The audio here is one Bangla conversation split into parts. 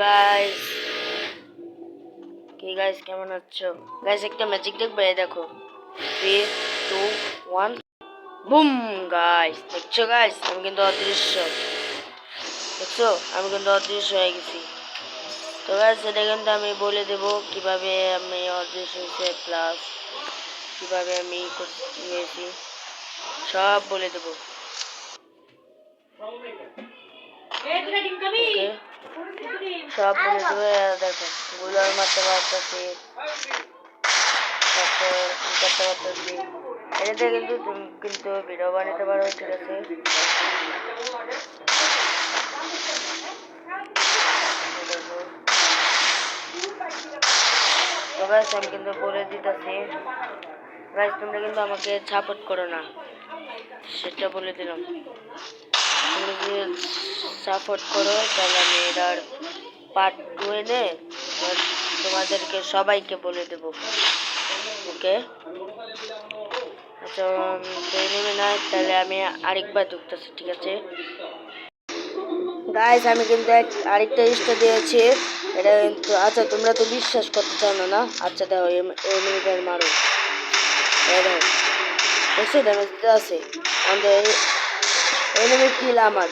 গাইস কি গাইস কেমন আছো গাইস? একটা ম্যাজিক দেখবে, দেখো 3 2 1 বুম। গাইস দেখছো গাইস, আমি কিন্তু অদৃশ্য, দেখছো আমি কিন্তু অদৃশ্য হয়ে গেছি। তো গাইস এটা কিন্তু আমি বলে দেব কিভাবে আমি অদৃশ্য হয়েছে, প্লাস কিভাবে আমি নিয়েছি, সব বলে দেব। সব বলে দেবে। দেখো গুলার মারতে পারতেছি, তারপর করতে পারতেছি। এটাতে কিন্তু তুমি কিন্তু ভিডিও বানাতে পারো, ঠিক আছে? তো গাইস আমি কিন্তু বলে দিতেছি গাইস, তোমরা কিন্তু আমাকে সাপোর্ট করো না, সেটা বলে দিলাম। তোমরা যদি সাপোর্ট করো তাহলে আমি এটার পার্ট 2 এনে তোমাদেরকে সবাইকে বলে দেব, ওকে? আচ্ছা নেবে না, তাহলে আমি আরেকবার ঢুকতেছি, ঠিক আছে গাইস? আমি কিন্তু আরেকটা ইস্টা দিয়েছি, এটা কিন্তু আচ্ছা তোমরা তো বিশ্বাস করতে চাও না, না? আচ্ছা দেখো এমনিবার মারো, দেখো দেখছো ড্যামেজ দিতে আছে আমাদের এনিমি কিল আমার।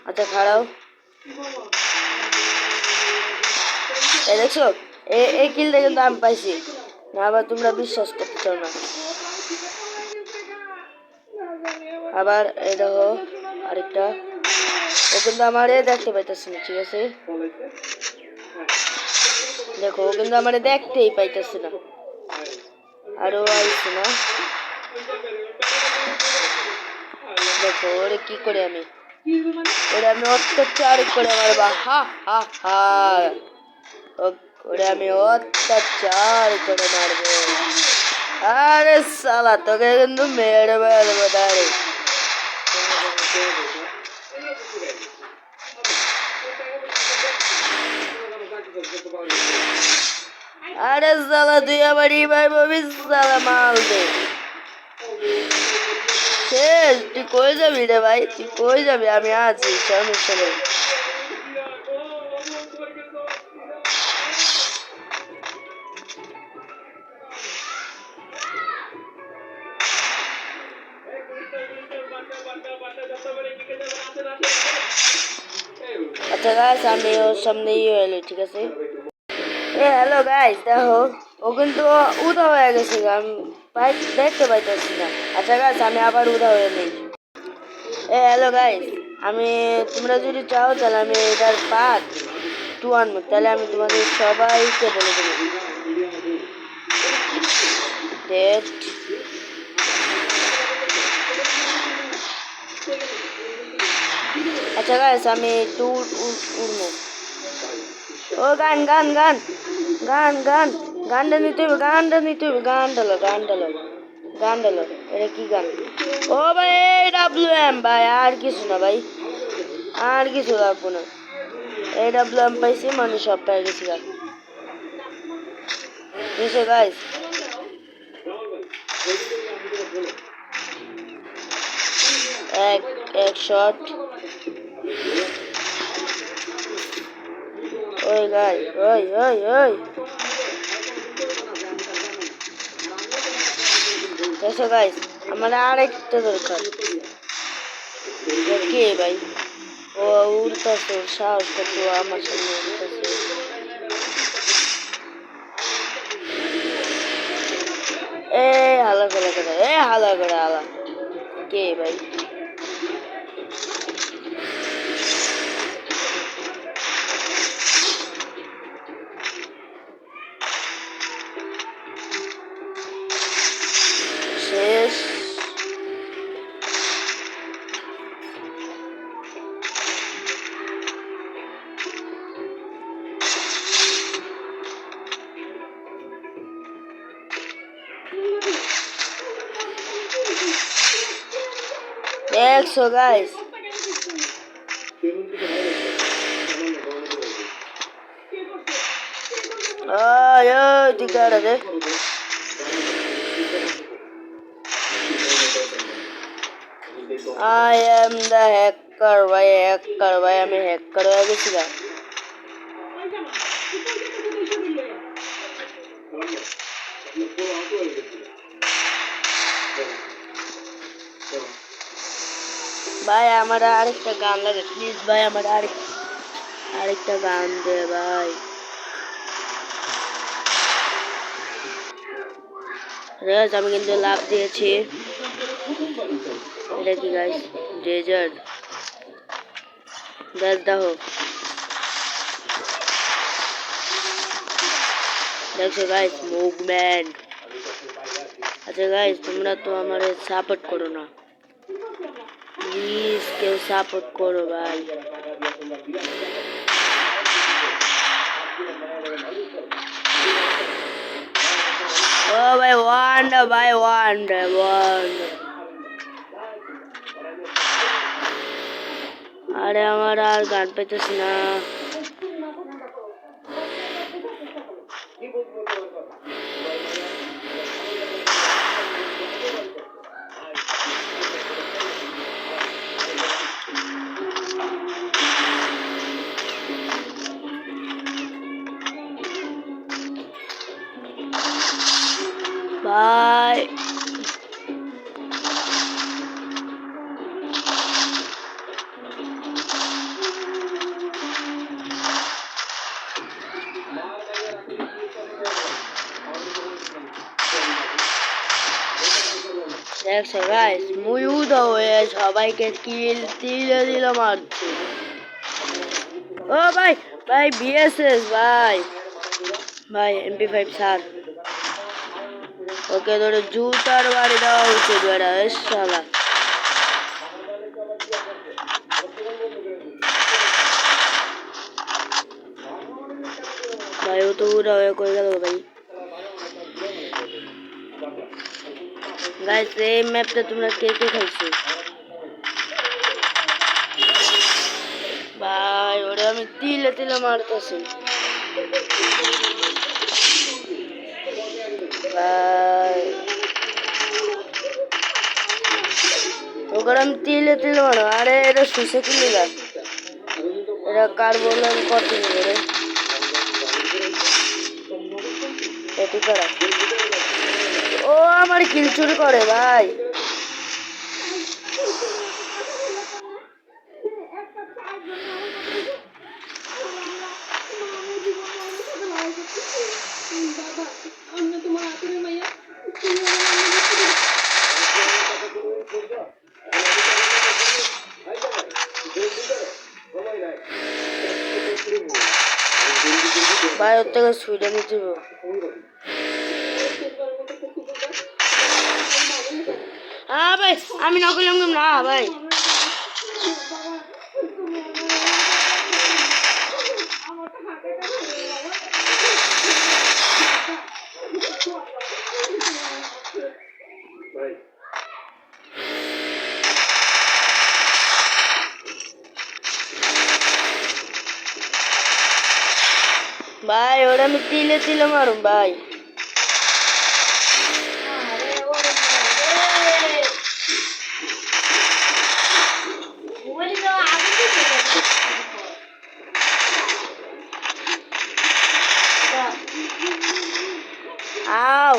আচ্ছা খাড়াও, এই দেখছো এই কিলটা কিন্তু আমি পাইছি না, আবার তোমরা বিশ্বাস করতে চাও না। আবার এই দেখো আরেকটা, ও কিন্তু আমারে দেখতে পাইতেছে না, ঠিক আছে? দেখো ও কিন্তু আমারে দেখতেই পাইতেছে না, আরো আইছে না। দেখো ওরে কি করে আমি অত্যাচার করে আমার বা হা হা হা, ওরে আমি অত্যাচার করে মারবো। আরে সালা তোকে কিন্তু মেরে ফেলবো দাঁড়ে। আরে সালা তুই আবার রিভাইভ হবি, সালা মাল দে। শেষ, তুই কই যাবি রে ভাই? তুই কই যাবি? আমি আছি, সমস্যা নেই। আচ্ছা গাইস আমি ওর সামনে এলো, ঠিক আছে? হ্যালো গাইস, দেখো ও কিন্তু উদা হয়ে গেছে, আমি দেখতে পাইতেছি না। আচ্ছা গাইস আমি আবার উদা হয়ে নেই। হ্যালো গাইস, আমি তোমরা যদি চাও তাহলে আমি এটার পার্ট 2 আনবো, তাহলে আমি তোমাদের সবাইকে বলে দেবো। ডেট আচ্ছা গাইস আমি একটু উড়বো। ও গান গান গান গান গান গানটা নিতে হবে, গানটা নিতে হবে, গান ডালো গান ডালো গান ডালো। এটা কি গান? ও ভাই AWM ভাই, আর কিছু না ভাই, আর কিছু লাগবো না। AWM পাইছি মানে সব পেয়ে গেছি গান, বুঝছো গাইস? এক শট। ওই গাই ওই ওই ওই দেখো গাইস আমার আরেকটা দরকার। কে ভাই? ও উড়তেছে, সাহস কত আমার সামনে উড়তেছে। এ হালা করে করে, এ হালা করে হালা। কে ভাই? শেষ। দেখছো গাইস? ওই ওই তুই কারা রে? I am the hacker ভাই, hacker ভাই, আমি হ্যাকার হয়ে গেছিলাম। ভাই আমার আরেকটা গান লাগে প্লিজ ভাই, আমার আরেকটা গান দে ভাই। গাইস আমি কিন্তু লাভ দিয়েছি। এটা কি গাইস? ডেজার্ট গাইস দেখো, দেখছো গাইস মুভমেন্ট। আচ্ছা গাইস তোমরা তো আমার সাপোর্ট করো না, প্লিজ কেউ সাপোর্ট করো ভাই। ও ভাই ওয়ান্ডার ভাই, ওয়ান্ডার। আরে আমার আর গান পেতেছি না। ভাই দেখছো গাইস মুই উদা হয়ে সবাইকে কিল তিলে দিল মারছি। ও ভাই ভাই বিএসএস ভাই, ভাই MP5 স্যার, ওকে ধরে জুতার বাড়ি দেওয়া উচিত বেড়া শালা। ভাই ও তো উড়া হয়ে কই গেল ভাই। গাইস এই ম্যাপটা তোমরা কে কে খেলছো ভাই? ওরে আমি তিলে তিলে মারতেছি ভাই, ওকে আমি তিলে তিলে মারো। আরে এটা শুষে কি লিগা? এটা কার বললো আমি কত নিবে রে? এটি করা ও আমার কিল চুরি করে ভাই। ভাই ওর থেকে সুইডে নিতে ভাই, আমি না করলাম না ভাই। ভাই ওরা আমি তিলে তিলে মারুম ভাই। আও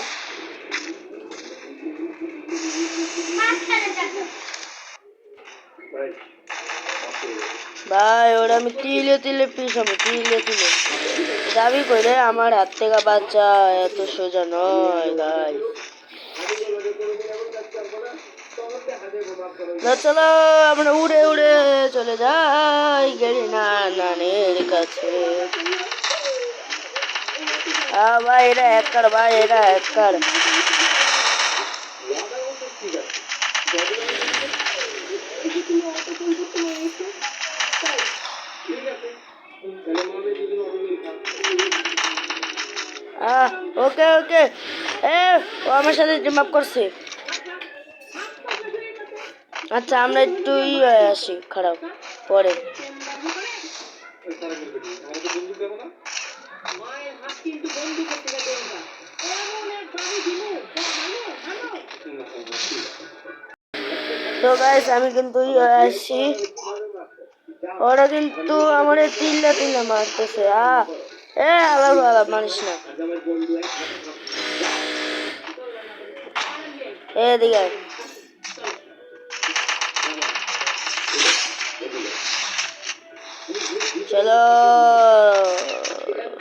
ভাই ওরা আমি তিলে তিলে পিছাবো, তিলে তিলে যাবি কই রে? আমার হাত থেকে বাচ্চা এত সোজা নয় ভাই। না চলো আমরা উড়ে উড়ে চলে যাই গেলি না নানের কাছে। ভাই এটা হ্যাকার ভাই, এটা হ্যাকার। ওকে ওকে, ও আমার সাথে টিম আপ করছে। আচ্ছা আমরা একটু আসি খারাপ পরে। তো গাইস আমি কিন্তু আসি, ওরা কিন্তু আমার তিল্লা তিল্লা মারতেছে। আলাপ আলাপ মানিস না। এদিকে আয়। চলো